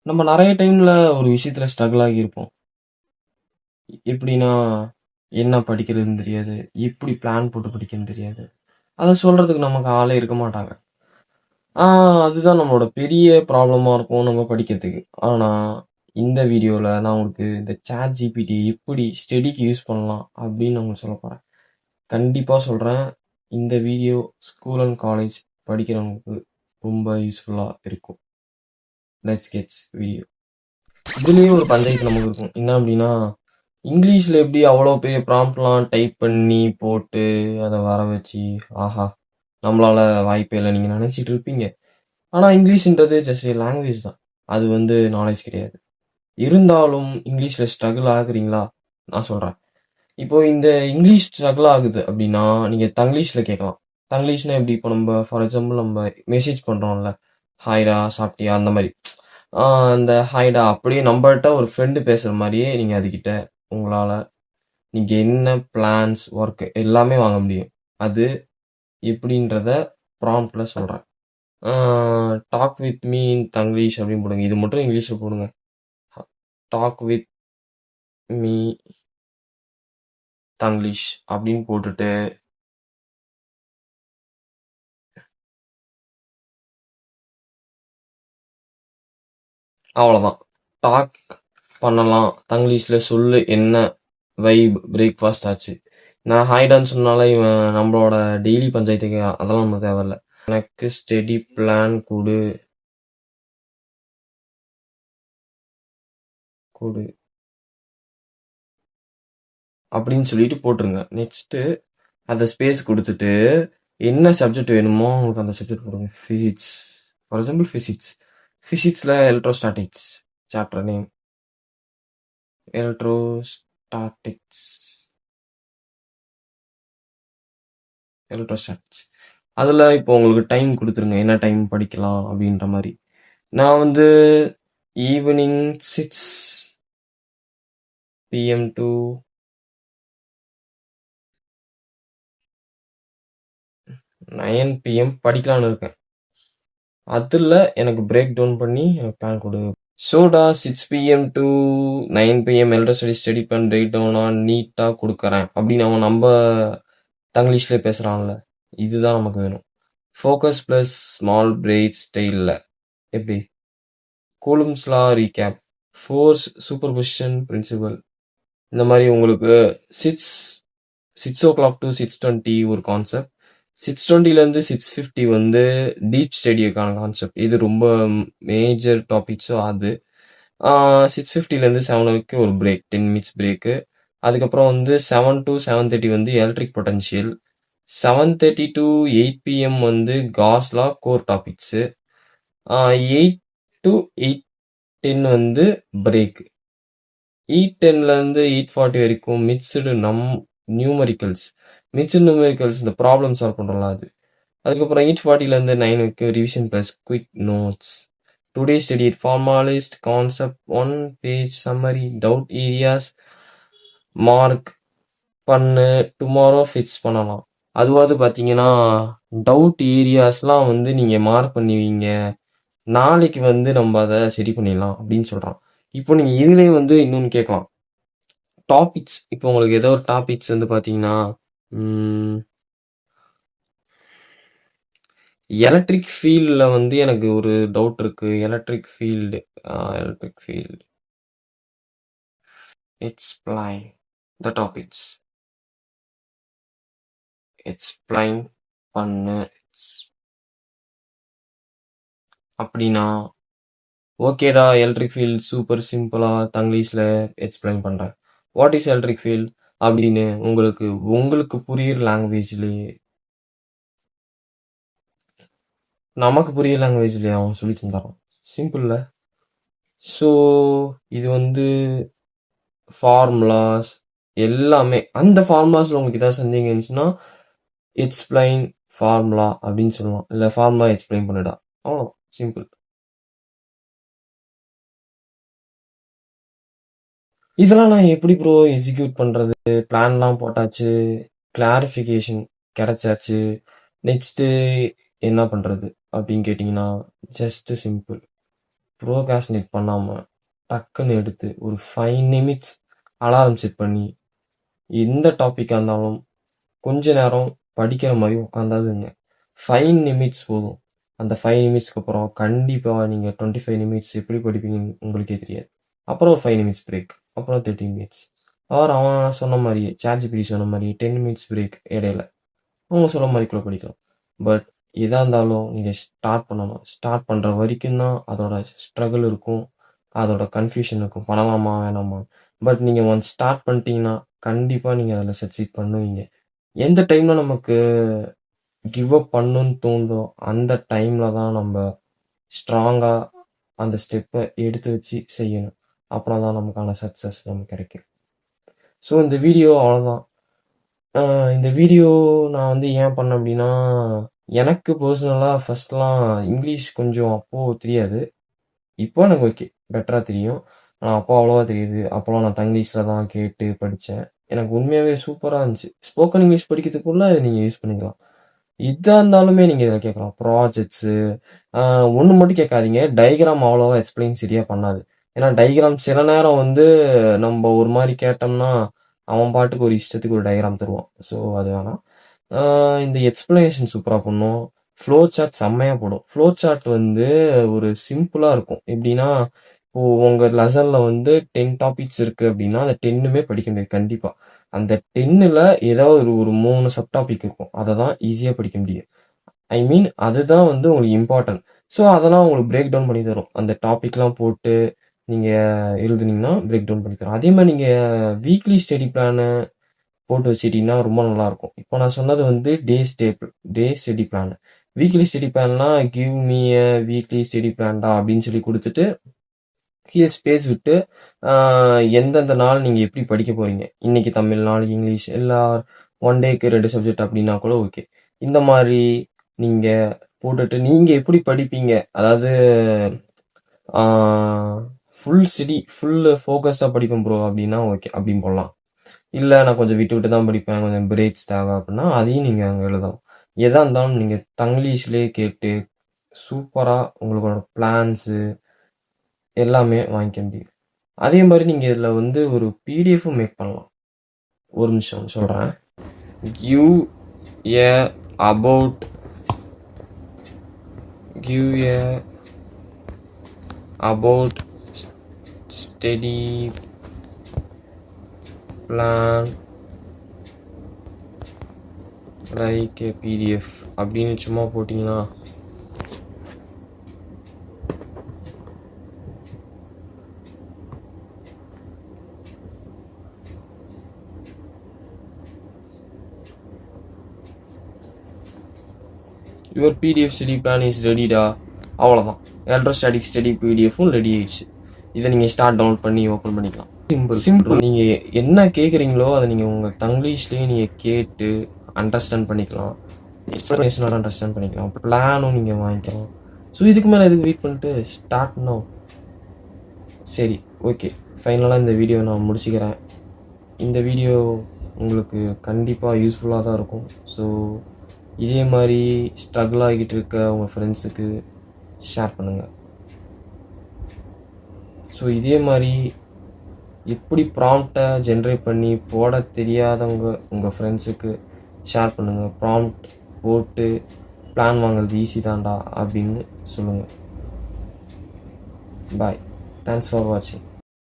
நம்ம நெறைய டைம்ல ஒரு விஷயத்துல ஸ்ட்ரகிள் ஆகியிருப்போம். எப்படின்னா, என்ன படிக்கிறதுன்னு தெரியாது. எப்படி பிளான் போட்டு படிக்கிறதுன்னு தெரியாது. அத சொல்றதுக்கு நமக்கு ஆளே இருக்க மாட்டாங்க. ஆ அதுதான் நம்மளோட பெரிய ப்ராப்ளமா இருக்கும் நம்ம படிக்கிறதுக்கு. ஆனா, இந்த வீடியோல நான் உங்களுக்கு இந்த ChatGPT எப்படி ஸ்டடிக்கு யூஸ் பண்ணலாம் அப்படின்னு நான் உங்களுக்கு சொல்லப் போறேன். கண்டிப்பா சொல்றேன். இந்த வீடியோ ஸ்கூல் அண்ட் காலேஜ் படிக்கிறவங்களுக்கு ரொம்ப யூஸ்ஃபுல்லா இருக்கும். Let's gets video. இதுலயே ஒரு பஞ்சாயத்து நமக்கு இருக்கும். என்ன அப்படின்னா, இங்கிலீஷ்ல எப்படி அவ்வளோ பெரிய ப்ராம்ப்ட்லாம் டைப் பண்ணி போட்டு அத வர வச்சு, ஆஹா! நம்மளால வாய்ப்பே இல்ல நீங்க நெனச்சிட்டு இருப்பீங்க. ஆனா இங்கிலீஷ்ன்றது ஜஸ்ட் a லாங்குவேஜ் தான். அது வந்து நாலேட்ஜ் கிடையாது. இருந்தாலும் இங்கிலீஷ்ல ஸ்ட்ரகிள் ஆகுறீங்களா? நான் சொல்றேன். இப்போ இந்த இங்கிலீஷ் ஸ்ட்ரகிள் ஆகுது அப்படின்னா, நீங்க தங்கிலீஷ்ல கேட்கலாம். தங்கிலீஷ்னா எப்படி? இப்போ நம்ப ஃபார் எக்ஸாம்பிள் நம்ம மெசேஜ் பண்றோம்ல. ஹாய்டா, சாப்பிட்டியா? அந்த மாரி. ஆ அந்த ஹாய்டா அப்படியே நம்பள்ட்ட ஒரு ஃப்ரெண்ட் பேசுற மாரியே நீங்க அதுகிட்ட உங்களால நீங்க என்ன பிளான்ஸ், ஒர்க் எல்லாமே வாங்க முடியும். அது எப்படின்றத ப்ராம்ப்ட்ல சொல்றேன். A talk with me in Tanglish அப்படின்னு போடுங்க. இது மட்டும் இங்கிலீஷ்ல போடுங்க. டாக் வித் மீ தங்கிலீஷ் அப்படின்னு போட்டுட்டு அவ்வளோதான். டாக் பண்ணலாம். தங்கிலீஷ்ல சொல்லு என்ன வைப் பிரேக்ஃபாஸ்ட் ஆச்சு. நான் ஹாய்டான்னு சொன்னாலே இவன் நம்மளோட டெய்லி பஞ்சாயத்துக்கு அதெல்லாம் நமக்கு தேவையில்ல. எனக்கு ஸ்டெடி பிளான் குடு குடு அப்படின்னு சொல்லிட்டு போட்டுருங்க. நெக்ஸ்ட்டு அத ஸ்பேஸ் குடுத்துட்டு, என்ன சப்ஜெக்ட் வேணுமோ உங்களுக்கு அந்த சப்ஜெக்ட் குடுங்க. பிசிக்ஸ். For example physics. பிசிக்ஸ்ல electrostatics. Chapter name. Electrostatics. Electrostatics. அதுல இப்போ உங்களுக்கு டைம் குடுத்துருங்க. என்ன டைம் படிக்கலாம் அப்படின்ற மாரி. நான் வந்து ஈவினிங் 6 PM டூ 9 PM படிக்கலான்னு இருக்கேன். அதுல எனக்கு பிரேக் டவுன் பண்ணி எனக்கு பிளான் குடு. சோடா 6 PM to 9 PM electricity study பண்ணி பிரேக் டவுனா நீட்டா குடுக்குறேன். அப்படின்னு அவன் நம்ப தங்கிலீஷ்ல பேசுறான்ல. இதுதான் நமக்கு வேணும். ஃபோக்கஸ் பிளஸ் ஸ்மால் பிரேக் ஸ்டைல்ல. எப்படி? Coulomb's law recap. Force superposition principle. இந்த மாதிரி உங்களுக்கு 6 o'clock to 6:20 ஒரு கான்செப்ட். 6:20லேருந்து 6:50 வந்து டீப் ஸ்டடிக்கான கான்செப்ட். இது ரொம்ப மேஜர் டாபிக்ஸோ அது. 6:50லேருந்து 7 வரைக்கும் ஒரு பிரேக், 10 மினிட்ஸ் பிரேக்கு. அதுக்கப்புறம் வந்து 7 to 7:30 வந்து எலக்ட்ரிக் பொட்டன்ஷியல். 7:30 to 8 PM வந்து Gauss law core topics. 8 to 8:10 வந்து பிரேக். 8:10லேருந்து 8:40 வரைக்கும் நியூமரிக்கல்ஸ். மிக்ஸ்டு நியூமரிக்கல்ஸ் இந்த ப்ராப்ளம் சால்வ் பண்றோம்ல அது. அதுக்கப்புறம் 8:40லேருந்து 9 வரைக்கும் revision plus quick notes. Today study formula list concept 1 page summary doubt areas mark பண்ணு டுமாரோ ஃபிக்ஸ் பண்ணலாம். அதுவாது பார்த்தீங்கன்னா டவுட் ஏரியாஸ்லாம் வந்து நீங்க மார்க் பண்ணுவீங்க. நாளைக்கு வந்து நம்ம அத சரி பண்ணிடலாம் அப்படின்னு சொல்றான். இப்போ நீங்க இதுலயே வந்து இன்னொன்னு கேட்கலாம். டாபிக்ஸ் இப்போ உங்களுக்கு ஏதோ ஒரு டாபிக்ஸ் வந்து பார்த்தீங்கன்னா, ம் எலக்ட்ரிக் ஃபீல்ட்ல வந்து எனக்கு ஒரு டவுட் இருக்கு. Electric field explain the topics. Explain பண்ணு. அப்படின்னா, ஓகேடா எலக்ட்ரிக் ஃபீல்ட் சூப்பர் சிம்பிளா தங்கிலீஷ்ல எக்ஸ்பிளைன் பண்றேன். வாட் இஸ் எலக்ட்ரிக் ஃபீல்ட் அப்படின்னு உங்களுக்கு உங்களுக்கு புரியுற லாங்குவேஜ்லயே நமக்கு புரியுற லாங்குவேஜ்லயே அவன் சொல்லி தந்துடுறான். சிம்பிள்ல. ஸோ இது வந்து ஃபார்முலாஸ் எல்லாமே அந்த ஃபார்முலாஸ்ல உங்களுக்கு ஏதாவது சந்தேகம் இருந்துச்சுன்னா எக்ஸ்பிளைன் ஃபார்முலா அப்படின்னு சொல்லுவான். இல்ல ஃபார்முலா எக்ஸ்பிளைன் பண்ணுடா. அவ்வளோ சிம்பிள். இதெல்லாம் நான் எப்படி ப்ரோ எக்ஸிக்யூட் பண்றது? பிளான்லாம் போட்டாச்சு, கிளாரிஃபிகேஷன் கிடைச்சாச்சு. நெக்ஸ்ட் என்ன பண்றது அப்படின்னு கேட்டிங்கன்னா ஜஸ்ட் சிம்பிள். ப்ரோகாஸ்டினேட் பண்ணாமல் டக்குன்னு எடுத்து ஒரு 5 நிமிட்ஸ் அலாரம் செட் பண்ணி எந்த டாப்பிக்காக இருந்தாலும் கொஞ்ச நேரம் படிக்கிற மாதிரி உட்காந்தாதுங்க. 5 நிமிட்ஸ் போதும். அந்த 5 நிமிட்ஸ்க்கு அப்புறம் கண்டிப்பாக நீங்கள் 25 நிமிட்ஸ் எப்படி படிப்பீங்கன்னு உங்களுக்கே தெரியாது. அப்புறம் ஒரு 5 நிமிட்ஸ் பிரேக், அப்புறம் 30 மினிட்ஸ். அவன் சொன்ன மாதிரி ChatGPT சொன்ன மாதிரி 10 மினிட்ஸ் பிரேக் இடையில அவங்க சொல்ல மாதிரி கூட படிக்கலாம். பட் எதாக இருந்தாலும் நீங்கள் ஸ்டார்ட் பண்ணணும். ஸ்டார்ட் பண்ணுற வரைக்கும் தான் அதோட ஸ்ட்ரகிள் இருக்கும், அதோட கன்ஃபியூஷன் இருக்கும், பண்ணலாமா வேணாமா. பட் நீங்கள் ஒன்ஸ் ஸ்டார்ட் பண்ணிட்டீங்கன்னா கண்டிப்பாக நீங்கள் அதில் சக்சீட் பண்ணுவீங்க. எந்த டைமில் நமக்கு கிவ் அப் பண்ணணும்னு தோணுதோ அந்த டைமில் தான் நம்ம ஸ்ட்ராங்காக அந்த ஸ்டெப்பை எடுத்து வச்சு செய்யணும். அப்புறம் தான் நமக்கான சக்ஸஸ் நமக்கு கிடைக்கும். ஸோ இந்த வீடியோ அவ்வளோதான். இந்த வீடியோ நான் வந்து ஏன் பண்ணேன் அப்படின்னா, எனக்கு பர்சனலாக ஃபஸ்ட்லாம் இங்கிலீஷ் கொஞ்சம் அப்போது தெரியாது. இப்போ எனக்கு ஓகே பெட்டராக தெரியும். ஆனால் அப்போ அவ்வளோவா தெரியுது. அப்போலாம் நான் தங்கிலீஷில் தான் கேட்டு படித்தேன். எனக்கு உண்மையாகவே சூப்பராக இருந்துச்சு. ஸ்போக்கன் இங்கிலீஷ் படிக்கிறதுக்குள்ள இதை நீங்கள் யூஸ் பண்ணிக்கலாம். இதாக இருந்தாலுமே நீங்கள் இதில் கேட்கலாம். ப்ராஜெக்ட்ஸு ஒன்று மட்டும் கேட்காதீங்க, டயக்ராம் அவ்வளோவா எக்ஸ்பிளைன் சரியாக பண்ணாது. ஏன்னா டயக்ராம் சில நேரம் வந்து நம்ம ஒரு மாதிரி கேட்டோம்னா அவன் பாட்டுக்கு ஒரு இஷ்டத்துக்கு ஒரு டயக்ராம் தருவான். ஸோ அது வேணாம். இந்த எக்ஸ்பிளனேஷன் சூப்பராக பண்ணும். ஃப்ளோ சார்ட் செம்மையாக போடும். ஃப்ளோ சார்ட் வந்து ஒரு சிம்பிளாக இருக்கும். எப்படின்னா, இப்போது உங்கள் லெசனில் வந்து 10 டாபிக்ஸ் இருக்குது அப்படின்னா அந்த 10மே படிக்க முடியாது கண்டிப்பாக. அந்த 10ல் ஏதாவது ஒரு 3 சப் டாபிக் இருக்கும். அதை தான் ஈஸியாக படிக்க முடியும். ஐ மீன் அதுதான் வந்து உங்களுக்கு இம்பார்ட்டன்ட். ஸோ அதெல்லாம் உங்களுக்கு பிரேக் டவுன் பண்ணி தரும். அந்த டாபிக்லாம் போட்டு நீங்கள் எழுதுனீங்கன்னா பிரேக் டவுன் பண்ணி தரும். அதே மாதிரி நீங்கள் வீக்லி ஸ்டடி பிளானை போட்டு வச்சுட்டிங்கன்னா ரொம்ப நல்லாயிருக்கும். இப்போ நான் சொன்னது வந்து day study plan. Weekly study பிளான்னா give me a weekly study பிளான்டா அப்படின்னு சொல்லி கொடுத்துட்டு கீழே ஸ்பேஸ் விட்டு எந்தெந்த நாள் நீங்கள் எப்படி படிக்க போகிறீங்க, இன்னைக்கு தமிழ், நாளைக்கு இங்கிலீஷ், எல்லா 1 டேக்கு 2 சப்ஜெக்ட் அப்படின்னா கூட ஓகே. இந்த மாதிரி நீங்கள் போட்டுட்டு நீங்கள் எப்படி படிப்பீங்க, அதாவது ஃபுல் ஃபோக்கஸ்டாக படிப்பேன் ப்ரோ அப்படின்னா ஓகே அப்படின்னு போடலாம். இல்லை நான் கொஞ்சம் விட்டு விட்டு தான் படிப்பேன், கொஞ்சம் பிரேக்ஸ் தேவை அப்படின்னா அதையும் நீங்கள் அங்கே எழுதலாம். எதாக இருந்தாலும் நீங்கள் தங்கிலீஷ்லேயே கேட்டு சூப்பராக உங்களோட பிளான்ஸு எல்லாமே வாங்கிக்க முடியும். அதே மாதிரி நீங்கள் இதில் வந்து ஒரு பிடிஎஃப்பும் மேக் பண்ணலாம். ஒரு நிமிஷம் சொல்கிறேன். Give a about study plan like a PDF அப்படின்னு சும்மா போட்டிங்கன்னா your PDF study plan is ரெடிடா, அவ்வளோதான். எலக்ட்ரோஸ்டாட்டிக் ஸ்டடி பிடிஎஃப்பும் ரெடி ஆயிடுச்சு. இதை நீங்கள் ஸ்டார்ட் டவுன்லோட் பண்ணி ஓப்பன் பண்ணிக்கலாம். சிம்பிள். நீங்கள் என்ன கேட்குறீங்களோ அதை நீங்கள் உங்கள் தங்கிலீஷ்லேயே நீங்கள் கேட்டு அண்டர்ஸ்டாண்ட் பண்ணிக்கலாம், எக்ஸ்பிளனேஷனோட அண்டர்ஸ்டாண்ட் பண்ணிக்கலாம், பிளானும் நீங்கள் வாங்கிக்கலாம். ஸோ இதுக்கு மேலே எதுக்கு வெயிட் பண்ணிட்டு ஸ்டார்ட் பண்ணோம். சரி ஓகே, ஃபைனலாக இந்த வீடியோ நான் முடிச்சுக்கிறேன். இந்த வீடியோ உங்களுக்கு கண்டிப்பாக யூஸ்ஃபுல்லாக தான் இருக்கும். ஸோ இதே மாதிரி ஸ்ட்ரகிள் ஆகிட்டு இருக்க உங்கள் ஃப்ரெண்ட்ஸுக்கு ஷேர் பண்ணுங்கள். ஸோ இதே மாதிரி எப்படி ப்ராம்ப்டை ஜென்ரேட் பண்ணி போட தெரியாதவங்க உங்கள் ஃப்ரெண்ட்ஸுக்கு ஷேர் பண்ணுங்கள். ப்ராம்ப்ட் போட்டு பிளான் வாங்குறது ஈஸி தான்டா அப்படின்னு சொல்லுங்கள். பாய், தேங்க்ஸ் ஃபார் வாட்சிங்.